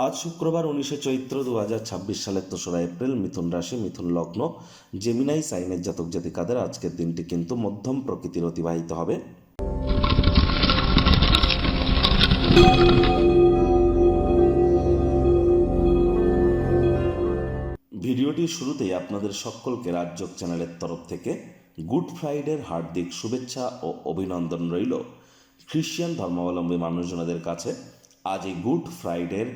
আজ শুক্রবার 19শে চৈত্র 2026 সালের 3রা এপ্রিল। মিথুন রাশি, মিথুন লগ্ন, জেমিনাই সাইনের জাতক জাতিকাদের আজকের দিনটি কিন্তু মধ্যম প্রকৃতির অতিবাহিত হবে। ভিডিওটির শুরুতেই আপনাদের সকলকে রাজযোগ চ্যানেলের তরফ থেকে গুড ফ্রাইডের হার্দিক শুভেচ্ছা ও অভিনন্দন রইল। খ্রিস্টান ধর্মাবলম্বী মানুষজনদের কাছে আজ এই গুড ফ্রাইডের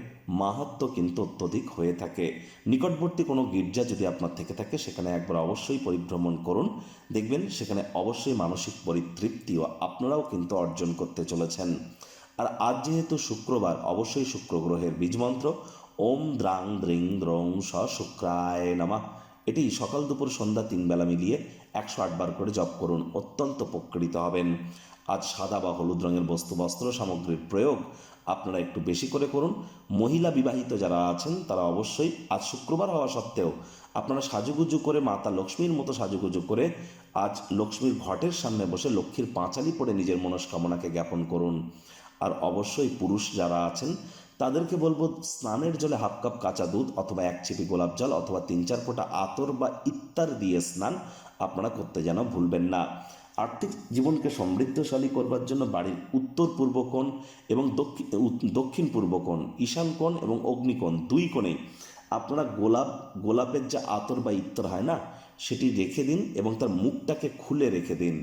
মাহাত্ম্য কিন্তু অত্যধিক হয়ে থাকে। নিকটবর্তী কোনো গির্জা যদি আপনার থেকে থাকে সেখানে একবার অবশ্যই পরিভ্রমণ করুন, দেখবেন সেখানে অবশ্যই মানসিক পরিতৃপ্তিও আপনারাও কিন্তু অর্জন করতে চলেছেন। আর আজ যেহেতু শুক্রবার, অবশ্যই শুক্র গ্রহের বীজমন্ত্র ওম দ্রাং দ্রিং দ্রং স শুক্রায় নমঃ, এটি সকাল দুপুর সন্ধ্যা 3 বেলা মিলিয়ে 108 বার করে জপ করুন, অত্যন্ত উপকৃত হবেন। আজ সাদা বা হলুদ রঙের বস্ত্র সামগ্রীর প্রয়োগ আপনারা একটু বেশি করে করুন। মহিলা বিবাহিত যারা আছেন তারা অবশ্যই আজ শুক্রবার হওয়া সত্ত্বেও আপনারা সাজুগুজু করে, মাতা লক্ষ্মীর মতো সাজুগুজু করে আজ লক্ষ্মীর ঘটের সামনে বসে লক্ষ্মীর পাঁচালি পড়ে নিজের মনস্কামনাকে জ্ঞাপন করুন। আর অবশ্যই পুরুষ যারা আছেন তাদেরকে বলবো, স্নানের জলে হাফ কাপ কাঁচা দুধ অথবা 1 ছিপি গোলাপ জল অথবা 3-4 ফোঁটা আতর বা ইত্তার দিয়ে স্নান আপনারা করতে যেন ভুলবেন না। আর্থিক জীবনকে সমৃদ্ধশালী করবার জন্য বাড়ির উত্তর পূর্ব কোণ এবং দক্ষিণ পূর্ব কোণ, ঈশান কোণ এবং অগ্নিকোণ, 2 কোণেই আপনারা গোলাপের যে আতর বা ইত্তর হয় না, সেটি রেখে দিন এবং তার মুখটাকে খুলে রেখে দিন,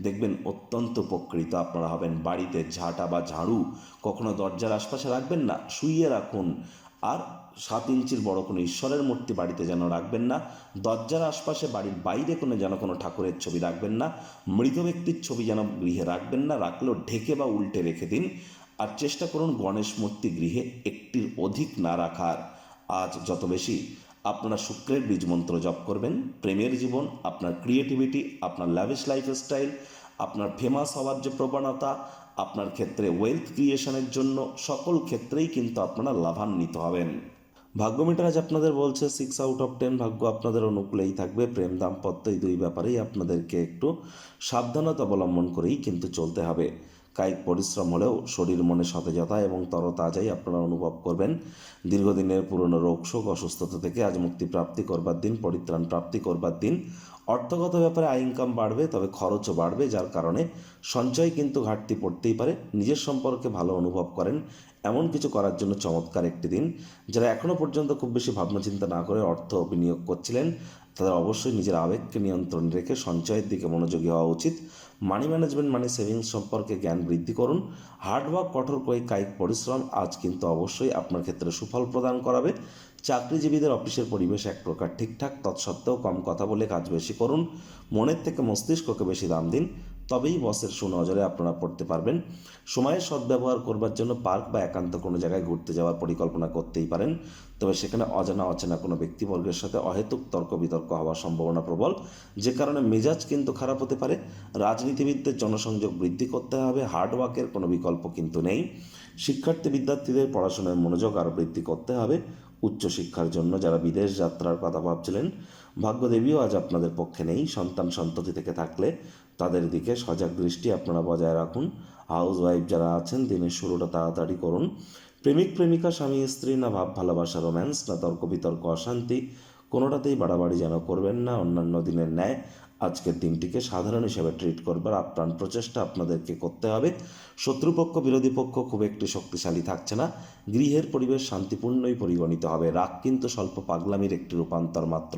দেখবেন অত্যন্ত উপকৃত আপনারা হবেন। বাড়িতে ঝাঁটা বা ঝাড়ু কখনো দরজার আশপাশে রাখবেন না, শুইয়ে রাখুন। আর 7 ইঞ্চির বড় কোনো ঈশ্বরের মূর্তি বাড়িতে যেন রাখবেন না। দরজার আশপাশে, বাড়ির বাইরে যেন কোনো ঠাকুরের ছবি রাখবেন না। মৃত ব্যক্তির ছবি যেন গৃহে রাখবেন না, রাখলেও ঢেকে বা উল্টে রেখে দিন। আর চেষ্টা করুন গণেশ মূর্তি গৃহে একটির অধিক না রাখার। আজ যত বেশি আপনারা শুক্রের বীজ মন্ত্র জপ করবেন, প্রেমের জীবন, আপনার ক্রিয়েটিভিটি, আপনার ল্যাভিশ লাইফস্টাইল, আপনার ফেমাস হওয়ার যে প্রবণতা, আপনার ক্ষেত্রে ওয়েলথ ক্রিয়েশনের জন্য সকল ক্ষেত্রেই কিন্তু আপনারা লাভান্বিত হবেন। ভাগ্য মিটার আজ আপনাদের বলছে 6 আউট অফ 10, ভাগ্য আপনাদের অনুকূলেই থাকবে। প্রেম দাম্পত্য এই 2 ব্যাপারেই আপনাদেরকে একটু সাবধানতা অবলম্বন করেই কিন্তু চলতে হবে। কায়িক পরিশ্রম হলেও শরীর মনে সতেজতা এবং তরতাজাই আপনারা অনুভব করবেন। দীর্ঘদিনের পুরনো রোগ শোক অসুস্থতা থেকে আজ মুক্তি প্রাপ্তি করবার দিন, পরিত্রাণ প্রাপ্তি করবার দিন। অর্থগত ব্যাপারে আয় ইনকাম বাড়বে, তবে খরচও বাড়বে, যার কারণে সঞ্চয় কিন্তু ঘাটতি পড়তেই পারে। নিজের সম্পর্কে ভালো অনুভব করেন এমন কিছু করার জন্য চমৎকার একটি দিন। যারা এখনও পর্যন্ত খুব বেশি ভাবনা চিন্তা না করে অর্থ বিনিয়োগ করছিলেন, তাদের অবশ্যই নিজের আবেগকে নিয়ন্ত্রণ রেখে সঞ্চয়ের দিকে মনোযোগী হওয়া উচিত। মানি ম্যানেজমেন্ট, মানি সেভিংস সম্পর্কে জ্ঞান বৃদ্ধি করুন। হার্ডওয়ার্ক, কঠোর কায়িক পরিশ্রম আজ কিন্তু অবশ্যই আপনার ক্ষেত্রে সুফল প্রদান করাবে। চাকরিজীবীদের অফিসের পরিবেশ এক প্রকার ঠিকঠাক, তৎসত্ত্বেও কম কথা বলে কাজ বেশি করুন। মনের থেকে মস্তিষ্ককে বেশি দাম দিন, তবেই বসের সুনজরে আপনারা পড়তে পারবেন। সময়ের সদ্ব্যবহার করবার জন্য পার্ক বা একান্ত কোনো জায়গায় ঘুরতে যাওয়ার পরিকল্পনা করতেই পারেন, তবে সেখানে অচেনা কোনো ব্যক্তিবর্গের সাথে অহেতুক তর্ক বিতর্ক হওয়ার সম্ভাবনা প্রবল, যে কারণে মেজাজ কিন্তু খারাপ হতে পারে। রাজনীতিবিদদের জনসংযোগ বৃদ্ধি করতে হবে, হার্ডওয়ার্কের কোনো বিকল্প কিন্তু নেই। বিদ্যার্থীদের পড়াশোনায় মনোযোগ আরও বৃদ্ধি করতে হবে। উচ্চশিক্ষার জন্য যারা বিদেশ যাত্রার কথা ভাবছিলেন, ভাগ্যদেবীও আজ আপনাদের পক্ষে নেই। সন্তান সন্ততি থেকে থাকলে তাদের দিকে সজাগ দৃষ্টি আপনারা বজায় রাখুন। হাউস ওয়াইফ যারা আছেন, দিনের শুরুটা তাড়াতাড়ি করুন। প্রেমিক প্রেমিকা, স্বামী স্ত্রী, না ভাব ভালোবাসা রোম্যান্স, না তর্ক বিতর্ক অশান্তি, কোনোটাতেই বাড়াবাড়ি যেন করবেন না। অন্যান্য দিনের ন্যায় আজকের দিনটিকে সাধারণ হিসেবে ট্রিট করবার আপ্রাণ প্রচেষ্টা আপনাদেরকে করতে হবে। শত্রুপক্ষ, বিরোধী পক্ষ খুব একটি শক্তিশালী থাকছে না। গৃহের পরিবেশ শান্তিপূর্ণই পরিগণিত হবে। রাগ কিন্তু স্বল্প পাগলামির একটি রূপান্তর মাত্র।